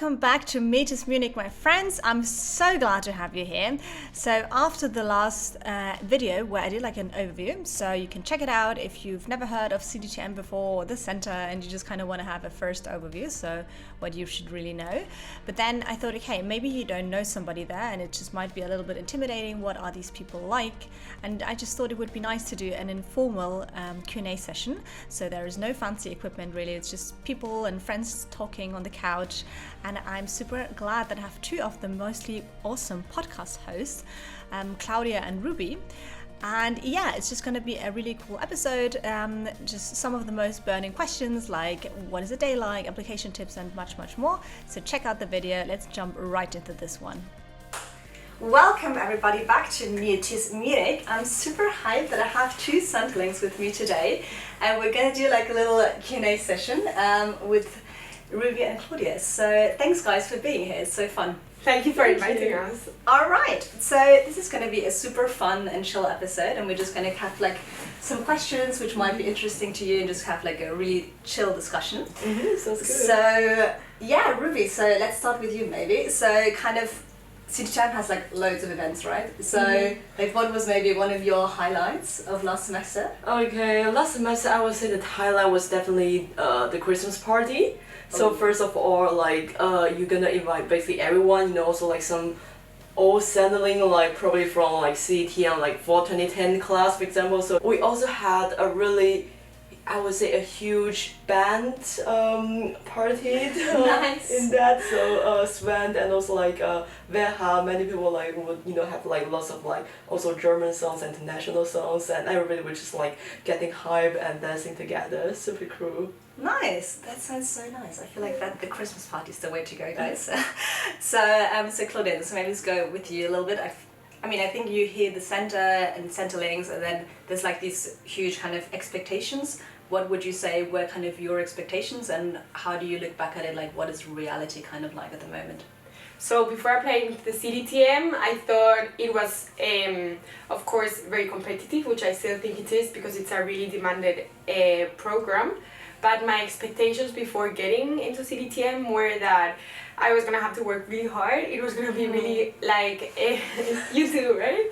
welcome back to Meet Us Munich, my friends. I'm so glad to have you here. So after the last video where I did like an overview, so you can check it out if you've never heard of CDTM before or the center and you just kind of want to have a first overview, so what you should really know. But then I thought, okay, maybe you don't know somebody there and it just might be a little bit intimidating. What are these people like? And I just thought it would be nice to do an informal Q&A session. So there is no fancy equipment really, it's just people and friends talking on the couch. And I'm super glad that I have two of the mostly awesome podcast hosts, Claudia and Ruby. And yeah, it's just going to be a really cool episode. Just some of the most burning questions like what is a day like, application tips, and much, much more. So check out the video. Let's jump right into this one. Welcome everybody back to Meet Us Munich. I'm super hyped that I have two Centerlings with me today, and we're going to do like a little Q&A session with Ruby and Claudia. So thanks guys for being here, it's so fun. Thank you for inviting us. Alright, so this is going to be a super fun and chill episode, and we're just going to have like some questions which might be interesting to you and just have like a really chill discussion. Sounds good. So yeah, Ruby, so let's start with you maybe. So kind of CDTM has like loads of events, right? So like what was maybe one of your highlights of last semester? Okay, last semester I would say the highlight was definitely the Christmas party. So first of all, like you're gonna invite basically everyone, you know, also like some old Centerling, like probably from like CDTM, like for 2010 class, for example. So we also had a really, I would say, a huge band party Nice. in that. So Sven and also like Verha, many people like would, you know, have like lots of like also German songs, international songs, and everybody was just like getting hype and dancing together. Super cool. Nice, that sounds so nice. I feel like that the Christmas party is the way to go, guys. So Claudia, so maybe let's go with you a little bit. I mean, I think you hear the center and Centerlings, and then there's like these huge kind of expectations. What would you say were kind of your expectations, and how do you look back at it? Like, what is reality kind of like at the moment? So before applying to the CDTM, I thought it was, of course, very competitive, which I still think it is because it's a really demanded program. But my expectations before getting into CDTM were that I was gonna have to work really hard. It was gonna be really like you too, right?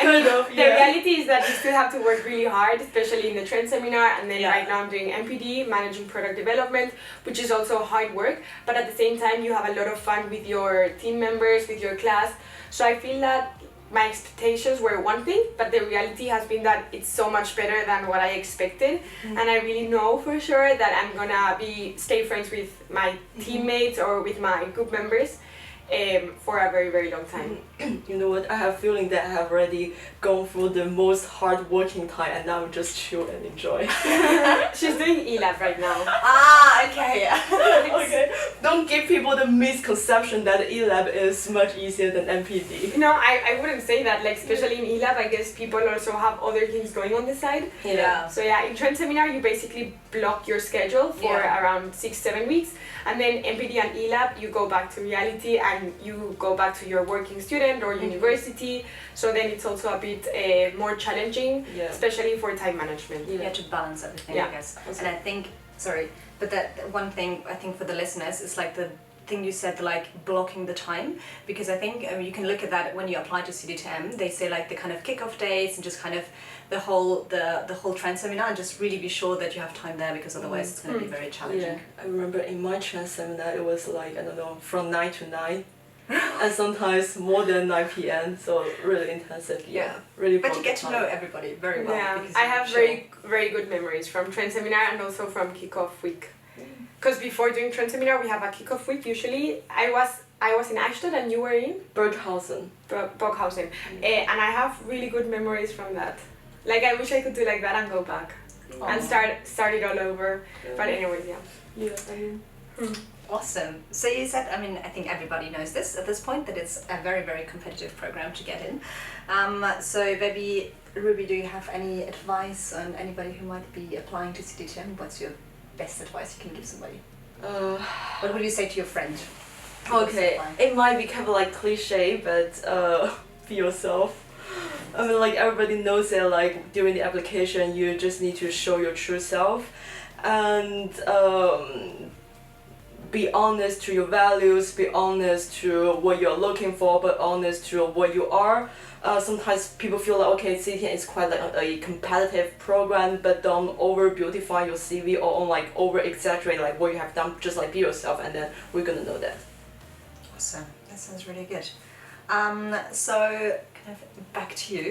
The reality is that you still have to work really hard, especially in the trend seminar. And then right now I'm doing MPD, managing product development, which is also hard work. But at the same time, you have a lot of fun with your team members, with your class. So I feel that my expectations were one thing, but the reality has been that it's so much better than what I expected. And I really know for sure that I'm gonna stay friends with my teammates or with my group members for a very, very long time. You know what, I have a feeling that I have already gone through the most hard working time and now I'm just chill and enjoy. She's doing ELAB right now. Ah, okay. Okay, don't give people the misconception that ELAB is much easier than MPD. No, I wouldn't say that, like especially in ELAB, I guess people also have other things going on the side. Yeah. So yeah, in trend seminar you basically block your schedule for around 6-7 weeks, and then MPD and ELAB you go back to reality and you go back to your working student or university. So then it's also a bit more challenging, especially for time management. You have to balance everything, I guess. And I think, sorry, but that one thing I think for the listeners is like the thing you said, like blocking the time, because I think you can look at that when you apply to CDTM. They say like the kind of kickoff dates and just kind of the whole trend seminar, and just really be sure that you have time there, because otherwise it's going to be very challenging. Yeah, I remember in my trend seminar it was like, I don't know, from 9 to 9. And sometimes more than 9 p.m. So really intensive. Really. But you get to know everybody very well. Yeah, I have very good memories from trend seminar and also from kickoff week. Because before doing trend seminar, we have a kickoff week. Usually, I was in Eichstätt and you were in Burghausen. Burghausen, and I have really good memories from that. Like I wish I could do like that and go back and start it all over. But anyways, Awesome. So you said, I mean, I think everybody knows this at this point, that it's a very, very competitive program to get in. So maybe, Ruby, do you have any advice on anybody who might be applying to CDTM? What's your best advice you can give somebody? What would you say to your friend? Okay, it might be kind of like cliche, but be yourself. I mean, like everybody knows that like during the application you just need to show your true self, and be honest to your values, be honest to what you're looking for, but honest to what you are. Sometimes people feel like, okay, CDTM is quite like a competitive program, but don't over beautify your CV or like over exaggerate like what you have done. Just like be yourself, and then we're gonna know that. Awesome. That sounds really good. So kind of back to you.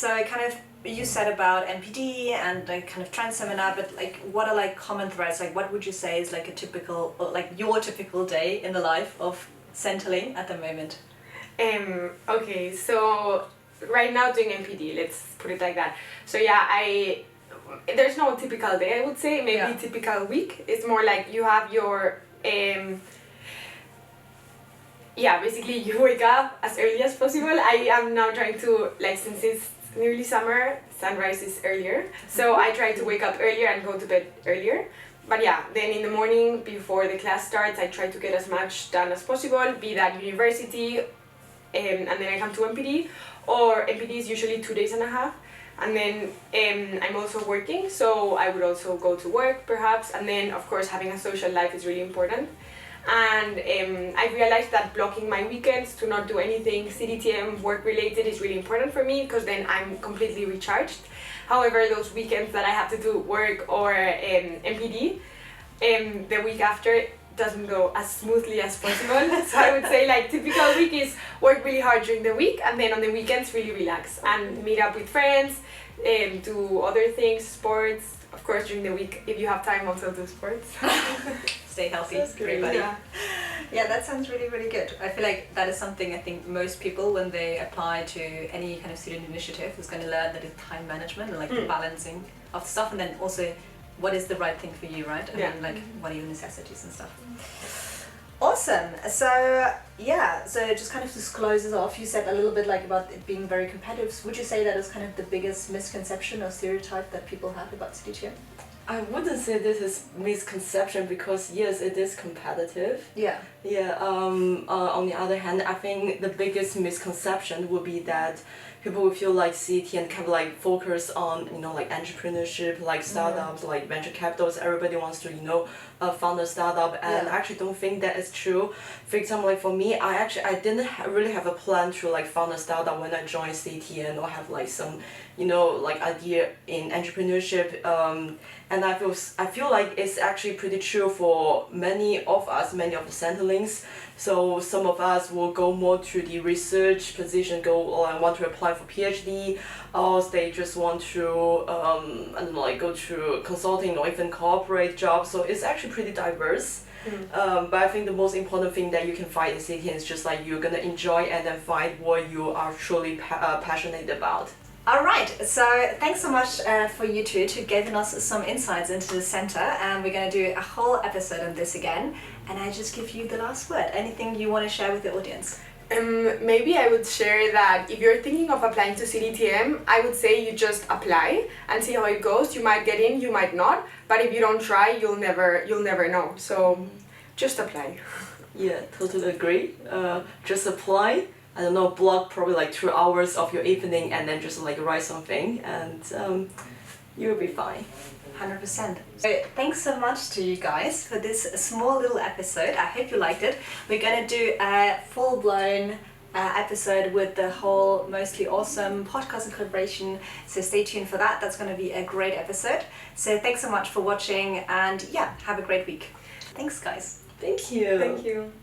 So kind of you said about NPD and like kind of trend seminar, but like what are like common threads? Like what would you say is like a typical, or like your typical day in the life of Centerling at the moment? Okay, so right now doing NPD, let's put it like that. So yeah, there's no typical day, I would say, maybe typical week. It's more like you have your, basically you wake up as early as possible. I am now trying to, like, since it's nearly summer, sunrise is earlier. So I try to wake up earlier and go to bed earlier. But yeah, then in the morning before the class starts, I try to get as much done as possible, be that university, and then I come to NPD, or NPD is usually 2.5 days. And then I'm also working, so I would also go to work perhaps, and then of course having a social life is really important. And I realized that blocking my weekends to not do anything CDTM work related is really important for me, because then I'm completely recharged. However, those weekends that I have to do work or NPD, the week after doesn't go as smoothly as possible. So I would say like typical week is work really hard during the week, and then on the weekends really relax and meet up with friends, do other things, sports. Of course, during the week, if you have time, also do sports. Stay healthy, That's everybody. great. Yeah, that sounds really, really good. I feel like that is something I think most people, when they apply to any kind of student initiative, is going to learn, that is time management and like the balancing of stuff, and then also what is the right thing for you, right? I mean, like what are your necessities and stuff. Awesome. So yeah, so just kind of to close this off, you said a little bit like about it being very competitive. Would you say that is kind of the biggest misconception or stereotype that people have about CDTM? I wouldn't say this is misconception, because yes, it is competitive. Yeah. Yeah. On the other hand, I think the biggest misconception would be that people will feel like CDTM kind of like focus on, you know, like entrepreneurship, like startups, like venture capitals. Everybody wants to, you know, found a startup, and I actually don't think that is true. For example, like for me, I didn't really have a plan to like found a startup when I joined CDTM, or have like some, you know, like idea in entrepreneurship. And I feel like it's actually pretty true for many of us, many of the Centerlings. So some of us will go more to the research position, or want to apply for PhD, or they just want to I don't know, like go to consulting or even corporate jobs. So it's actually pretty diverse. But I think the most important thing that you can find in CDTM is just like you're gonna enjoy and then find what you are truly passionate about. All right, so thanks so much for you two to giving us some insights into the center, and we're going to do a whole episode on this again, and I just give you the last word. Anything you want to share with the audience? Maybe I would share that if you're thinking of applying to CDTM, I would say you just apply and see how it goes. You might get in, you might not, but if you don't try, you'll never know. So just apply. Yeah, totally agree. Just apply. I don't know, block probably like 2 hours of your evening, and then just like write something, and you'll be fine. 100%. So thanks so much to you guys for this small little episode. I hope you liked it. We're going to do a full-blown episode with the whole Mostly Awesome podcast and collaboration, so stay tuned for that. That's going to be a great episode. So thanks so much for watching, and yeah, have a great week. Thanks guys. Thank you. Thank you.